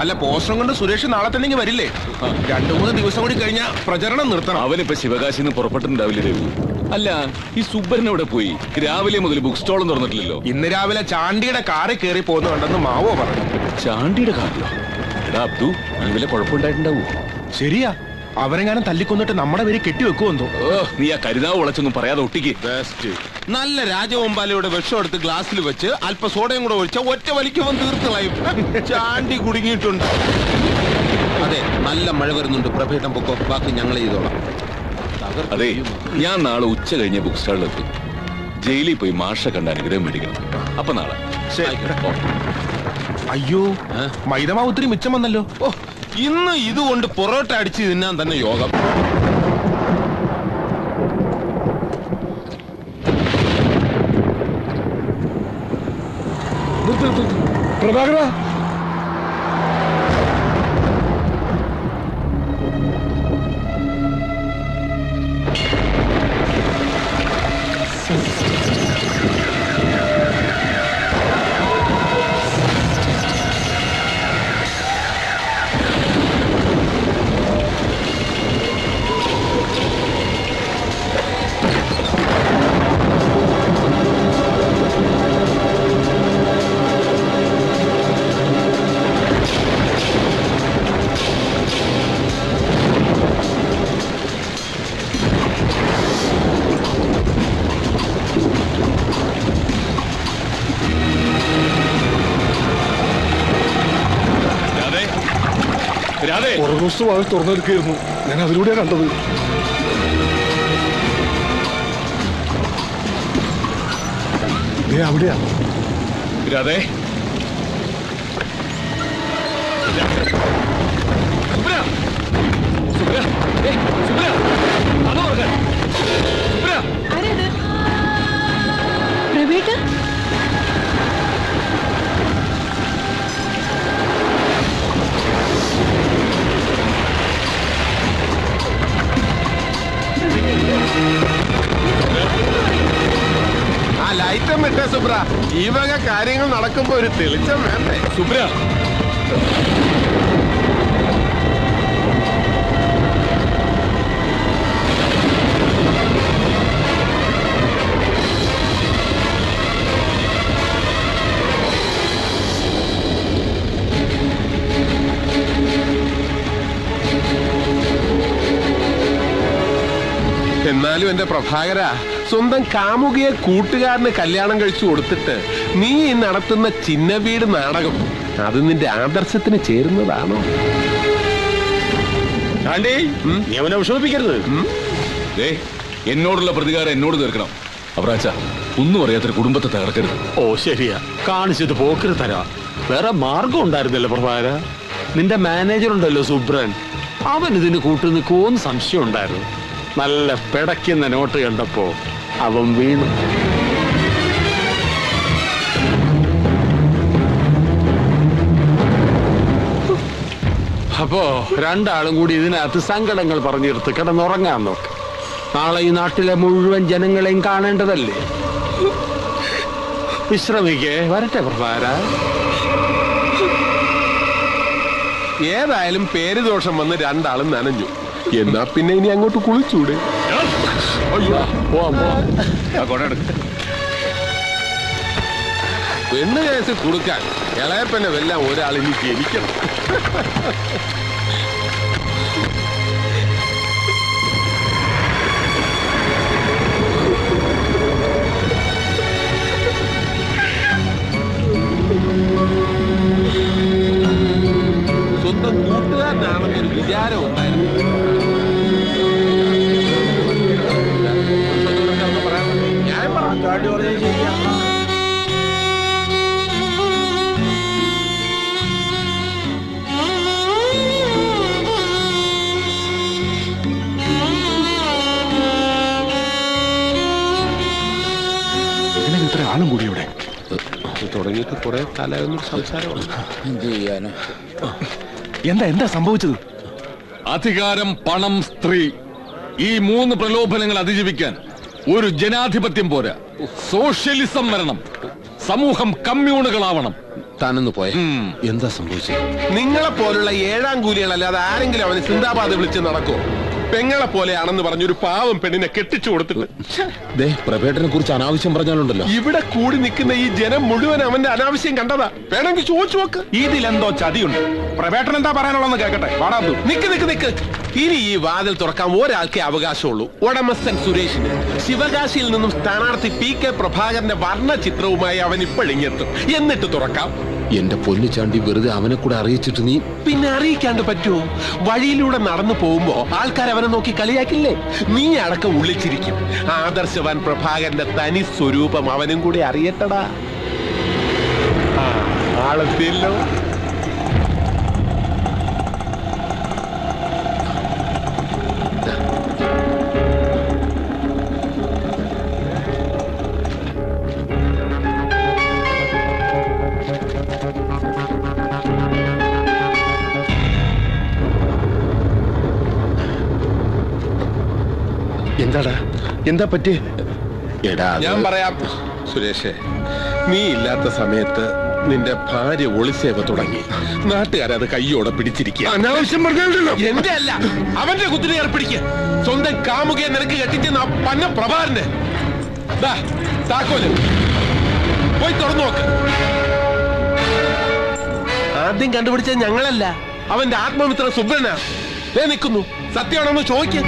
അല്ല പോസ്റ്ററും കൊണ്ട് സുരേഷ് നാളെ തന്നെ വരില്ലേ? 2-3 ദിവസം കൂടി കഴിഞ്ഞാൽ പ്രചരണം നിർത്തണം. അവനിപ്പോ ശിവകാശിന്ന് പുറപ്പെട്ടിട്ടുണ്ടാവില്ലേ രവി? അല്ല, ഈ സുബ്ബരൻ എവിടെ പോയി? രാവിലെ മുതൽ ബുക്ക് സ്റ്റോളും തുറന്നിട്ടില്ലല്ലോ. ഇന്ന് രാവിലെ ചാണ്ടിയുടെ കാറിൽ കയറി പോകുന്നുണ്ടെന്ന് മാവോ പറഞ്ഞു. ചാണ്ടിയുടെ കാറിലോ? എടാ അബ്ദു, ഈ വല്ല കുഴപ്പമുണ്ടായിട്ടുണ്ടാവൂ? ശരിയാ, അവരെങ്ങാനും തല്ലിക്കൊന്നിട്ട് നമ്മുടെ പേര് കെട്ടിവെക്കുമെന്തോ. നീ ആ കരുതാവ് വിളച്ചൊന്നും പറയാതെ ഒട്ടിക്ക്. നല്ല രാജവമ്പാലയുടെ വിഷം എടുത്ത് ഗ്ലാസ്സിൽ വെച്ച് അല്പ സോഡയും കൂടെ ഒഴിച്ച ഒറ്റ വലിക്കുമ്പോൾ തീർത്തളയും. ചാണ്ടി കുടുങ്ങിയിട്ടുണ്ട്. അതെ, നല്ല മഴ വരുന്നുണ്ട്. പ്രഭേട്ടം പൊക്കോ, ബാക്കി ഞങ്ങൾ ചെയ്തോളാം. അതെ, ഞാൻ നാളെ ഉച്ച കഴിഞ്ഞ ബുക്ക് സ്റ്റാളിലെത്തി. ജയിലിൽ പോയി മാഷ കണ്ട അനുഗ്രഹം മേടിക്കണം. അപ്പൊ നാളെ. അയ്യോ, മൈദമാവ് ഒത്തിരി മിച്ചം വന്നല്ലോ. ഓ, ഇന്ന് ഇതുകൊണ്ട് പൊറോട്ട അടിച്ച് തിന്നാൻ തന്നെ യോഗം. പ്രഭാകര, പുറകുവശമായി തുറന്നെടുക്കുകയായിരുന്നു. ഞാൻ അതിലൂടെയാണ് കണ്ടത്. അവിടെയാ. രാധേ, ആ ലൈറ്റം ഇട്ടേ സുബ്ര. ഈ വക കാര്യങ്ങൾ നടക്കുമ്പോ ഒരു തെളിച്ചം വേണ്ടേ സുബ്ര? എന്നാലും എന്റെ പ്രഭാകര, സ്വന്തം കാമുകിയെ കൂട്ടുകാരന് കല്യാണം കഴിച്ചു കൊടുത്തിട്ട് നീ നടത്തുന്ന ചിന്ന വീട് നാടകം അത് നിന്റെ ആദർശത്തിന് ചേരുന്നതാണോ? നീ അവനെ വിഷമിപ്പിക്കരുത്. എന്നോടുള്ള പ്രതികാരം എന്നോട് തീർക്കണം. അവറാച്ച, ഒന്നും അറിയാത്തൊരു കുടുംബത്തെ തകർക്കരുത്. ഓ ശരിയാ, കാണിച്ചത് പോക്കര് തരാ. വേറെ മാർഗം ഉണ്ടായിരുന്നല്ലോ പ്രഭാകര. നിന്റെ മാനേജർ ഉണ്ടല്ലോ സുബ്രൻ, അവൻ ഇതിന് കൂട്ടു നിൽക്കുമോന്ന് സംശയം ഉണ്ടായിരുന്നു. നല്ല പിടയ്ക്കുന്ന നോട്ട് കണ്ടപ്പോ അവൻ വീണു. അപ്പോ രണ്ടാളും കൂടി ഇതിനകത്ത് സങ്കടങ്ങൾ പറഞ്ഞെടുത്ത് കിടന്നുറങ്ങാൻ നോക്ക്. നാളെ ഈ നാട്ടിലെ മുഴുവൻ ജനങ്ങളെയും കാണേണ്ടതല്ലേ. വിശ്രമിക്കേ, വരട്ടെ പ്രഭാകര. ഏതായാലും പേര് ദോഷം വന്ന് രണ്ടാളും നനഞ്ഞു. എന്നാ പിന്നെ ഇനി അങ്ങോട്ട് കുളിച്ചൂടെ? പെണ്ണ് കേസ് കൊടുക്കാൻ ഇളയപ്പനെ വെല്ലാം ഒരാൾ ഇനി ജനിക്കണം. സ്വന്തം കൂട്ടുകാരനാണെന്നൊരു വിചാരം ഉണ്ടായിരുന്നു. ഇത്ര ആളും കൂടി ഇവിടെ തുടങ്ങിയിട്ട് കുറെ കാലമായൊന്നും സംസാരമാണ്. എന്ത് ചെയ്യാനോ? എന്താ സംഭവിച്ചത്? അധികാരം, പണം, സ്ത്രീ, ഈ 3 പ്രലോഭനങ്ങൾ അതിജീവിക്കാൻ ഒരു ജനാധിപത്യം പോരാ. സോഷ്യലിസം വരണം. സമൂഹം കമ്മ്യൂണുകളാവണം. താനൊന്ന് പോയെ. എന്താ സംഭവിച്ചത്? നിങ്ങളെ പോലുള്ള ഏഴാം കൂലികളല്ലാതെ ആരെങ്കിലും അവന് സിന്ദാബാദ് വിളിച്ച് നടക്കുമോ? പെങ്ങളെ പോലെയാണെന്ന് പറഞ്ഞൊരു പാവം പെണ്ണിനെ കെട്ടിച്ചു കൊടുത്തിട്ട് പ്രഭേട്ടനെ കുറിച്ച് അനാവശ്യം പറഞ്ഞാലുണ്ടല്ലോ. ഇവിടെ കൂടി നിൽക്കുന്ന ഈ ജനം മുഴുവൻ അവന്റെ അനാവശ്യം കണ്ടതാ. വേണമെങ്കിൽ ചോദിച്ചു നോക്ക്. ഇതിലെന്തോ ചതിയുണ്ട്. പ്രഭേട്ടൻ എന്താ പറയാനുള്ളതെന്ന് കേൾക്കട്ടെ. വാടാ. നിക്ക്. ഇനി ഈ വാതിൽ തുറക്കാൻ ഒരാൾക്കേ അവകാശമുള്ളൂ. ഉടമസ്ഥൻ സുരേഷിന്. ശിവകാശിയിൽ നിന്നും സ്ഥാനാർത്ഥി PK പ്രഭാകരന്റെ വർണ്ണ ചിത്രവുമായി അവൻ ഇപ്പോഴിങ്ങെത്തും. എന്നിട്ട് തുറക്കാം. എന്റെ പൊന്നു ചാണ്ടി, വെറുതെ അവനെ കൂടെ അറിയിച്ചിട്ട് നീ പിന്നെ അറിയിക്കാണ്ട് പറ്റുമോ? വഴിയിലൂടെ നടന്നു പോകുമ്പോ ആൾക്കാർ അവനെ നോക്കി കളിയാക്കില്ലേ? നീ അടക്കം ഉള്ളിച്ചിരിക്കും. ആദർശവാൻ പ്രഭാകരന്റെ തനി സ്വരൂപം അവനും കൂടി അറിയട്ടടാ. ആളെത്തിയല്ലോ. എന്താടാ, എന്താ പറ്റി? എടാ, ഞാൻ പറയാം സുരേഷേ. നീ ഇല്ലാത്ത സമയത്ത് നിന്റെ ഭാര്യ ഒളിസേവ തുടങ്ങി. നാട്ടുകാരത് കയ്യോടെ പിടിച്ചിരിക്കുക. അനാവശ്യം പറഞ്ഞല്ലോ. എന്റെ അല്ല, അവന്റെ കുത്തിരി ഏർപ്പിടിക്കുക. സ്വന്തം കാമുകയെ നിനക്ക് കെട്ടിച്ചെന്ന പന്ന പ്രഭാകരന്റെ താക്കോല് പോയി തുറന്നു നോക്ക്. ആദ്യം കണ്ടുപിടിച്ചത് ഞങ്ങളല്ല, അവന്റെ ആത്മമിത്ര സുബ്രനാ. നിൽക്കുന്നു. സത്യമാണെന്ന് ചോദിക്ക.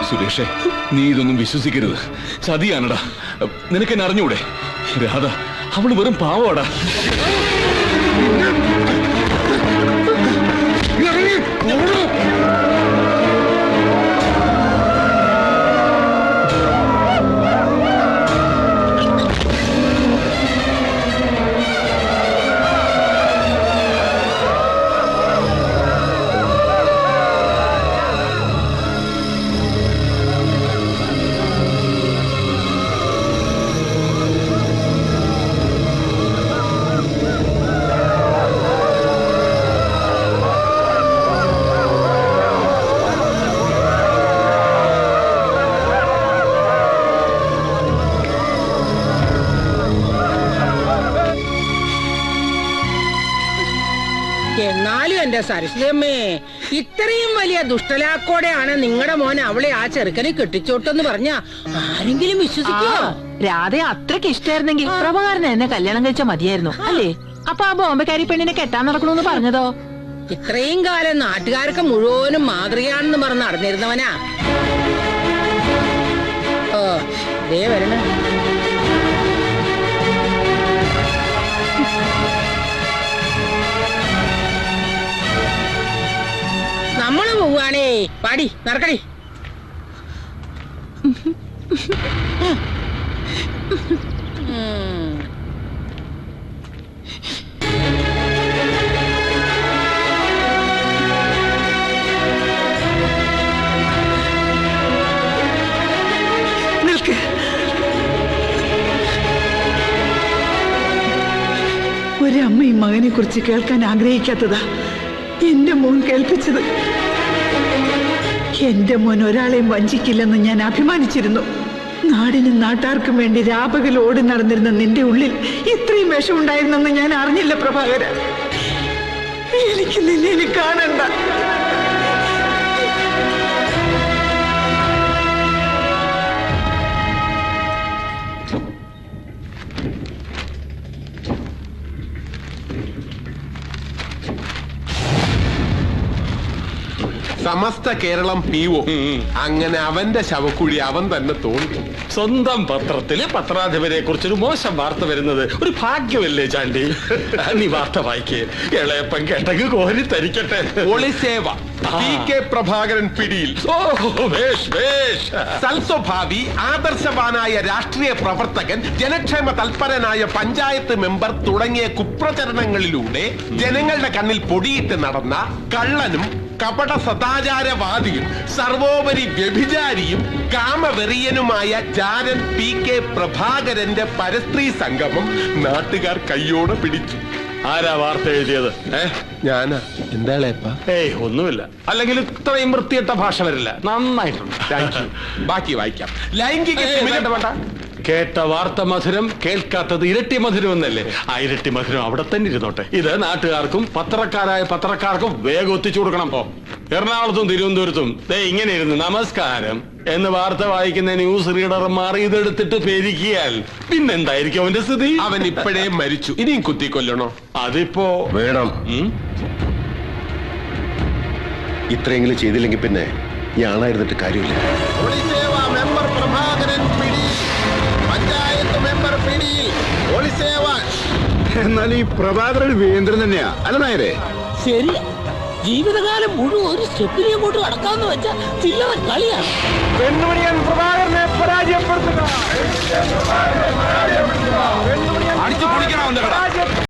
സുരേഷേ, നീ ഇതൊന്നും വിശ്വസിക്കരുത്. ചതിയാണടാ. നിനക്കെന്നെ അറിഞ്ഞൂടെ? രാധ അവള് വെറും പാവടാ. എന്നാലും എന്റെ സരസ്വതിയമ്മേ, ഇത്രയും വലിയ ദുഷ്ടലാക്കോടെയാണ് നിങ്ങളുടെ മോൻ അവളെ ആ ചെറുക്കനെ കെട്ടിച്ചോട്ടെന്ന് പറഞ്ഞ ആരെങ്കിലും വിശ്വസിക്കോ? രാധ അത്രയ്ക്ക് ഇഷ്ടായിരുന്നെങ്കിൽ പ്രഭാകരൻ എന്നെ കല്യാണം കഴിച്ചാൽ മതിയായിരുന്നു അല്ലേ? അപ്പൊ ആ ബോംബെക്കാരി പെണ്ണിനെ കെട്ടാൻ നടക്കണമെന്ന് പറഞ്ഞതോ? ഇത്രയും കാലം നാട്ടുകാർക്ക് മുഴുവനും മാതൃകയാണെന്ന് പറഞ്ഞ് നടന്നിരുന്നവനാ. ഓ ദേ വരണ. നമ്മള് പോവാണേ. പാടി നടക്കടി. നിൽക്ക്. ഒരമ്മയും മകനെ കുറിച്ച് കേൾക്കാൻ ആഗ്രഹിക്കാത്തതാ എന്റെ മോൻ കേൾപ്പിച്ചത്. എന്റെ മോൻ ഒരാളെയും വഞ്ചിക്കില്ലെന്ന് ഞാൻ അഭിമാനിച്ചിരുന്നു. നാടിനും നാട്ടാർക്കും വേണ്ടി രാപകൽ ഓടി നടന്നിരുന്ന നിന്റെ ഉള്ളിൽ ഇത്രയും വിഷമുണ്ടായിരുന്നെന്ന് ഞാൻ അറിഞ്ഞില്ല പ്രഭാകര. എനിക്ക് നിന്നെ കാണണ്ട. സമസ്ത കേരളം പീവോ. അങ്ങനെ അവന്റെ ശവക്കുഴി അവൻ തന്നെ തോന്നി. സ്വന്തം പത്രത്തില് പത്രാധിപരെ കുറിച്ചൊരു മോശം വാർത്ത വരുന്നത് ഒരു ഭാഗ്യമല്ലേ ചാണ്ടി? നീ വാർത്ത വായിക്കേ. ഇളയപ്പൻ കേട്ടക്ക് കോരി തരിക്കട്ടെ. ഒളിസേവ PK പ്രഭാകരൻ പിടിയിൽ. സൽസ്വഭാവി ആദർശവാനായ രാഷ്ട്രീയ പ്രവർത്തകൻ, ജനക്ഷേമ തൽപരനായ പഞ്ചായത്ത് മെമ്പർ തുടങ്ങിയ കുപ്രചരണങ്ങളിലൂടെ ജനങ്ങളുടെ കണ്ണിൽ പൊടിയിട്ട് നടന്ന കള്ളനും കപട സദാചാരവാദിയും സർവോപരി വ്യഭിചാരിയും കാമവെറിയനുമായ ജാരൻ PK പ്രഭാകരന്റെ പരസ്ത്രീ സംഗമം നാട്ടുകാർ കയ്യോടെ പിടിച്ചു. ആരാ വാർത്ത എഴുതിയത്? ഞാനാ. എന്താളേപ്പ? ഏയ് ഒന്നുമില്ല. അല്ലെങ്കിൽ ഇത്രയും വൃത്തിയിട്ട ഭാഷ വരില്ല. നന്നായിട്ടുണ്ട്. ബാക്കി വായിക്കാം. ലൈംഗിക കേട്ട വാർത്ത മധുരം, കേൾക്കാത്തത് ഇരട്ടി മധുരം എന്നല്ലേ? ആ ഇരട്ടി മധുരം അവിടെ തന്നെ ഇരുന്നോട്ടെ. ഇത് നാട്ടുകാർക്കും പത്രക്കാർക്കും വേഗം ഒത്തിച്ചു കൊടുക്കണം. എറണാകുളത്തും തിരുവനന്തപുരത്തും ഇങ്ങനെ ഇരുന്ന് നമസ്കാരം എന്ന് വാർത്ത വായിക്കുന്ന ന്യൂസ് റീഡർ മാറി ഇതെടുത്തിട്ട് പെരിക്കിയാൽ പിന്നെന്തായിരിക്കും അവന്റെ സ്ഥിതി? അവൻ ഇപ്പോഴേ മരിച്ചു, ഇനിയും കുത്തിക്കൊല്ലണോ? അതിപ്പോ വേണം. ഇത്രയെങ്കിലും ചെയ്തില്ലെങ്കിൽ പിന്നെ ഞാനായിരുന്നിട്ട് കാര്യമില്ല. മെമ്പർ പ്രഭാകരൻ പിടിയിൽ, പഞ്ചായത്ത് മെമ്പർ പിടിയിൽ, എന്നാൽ ഈ പ്രഭാകരൻ വീന്ദ്രൻ തന്നെയാ അല്ല നായരെ? ശരി, ജീവിതകാലം മുഴുവൻ ഒരു സ്റ്റെപ്പിനെ കൊണ്ട് കടക്കാന്ന് വെച്ചാൽ ചില്ലറ കളിയാണ്. പെൺമണിയൻ പ്രഭാകരനെ പരാജയപ്പെടുത്തുക. അടിച്ചു പൊളിക്കണം.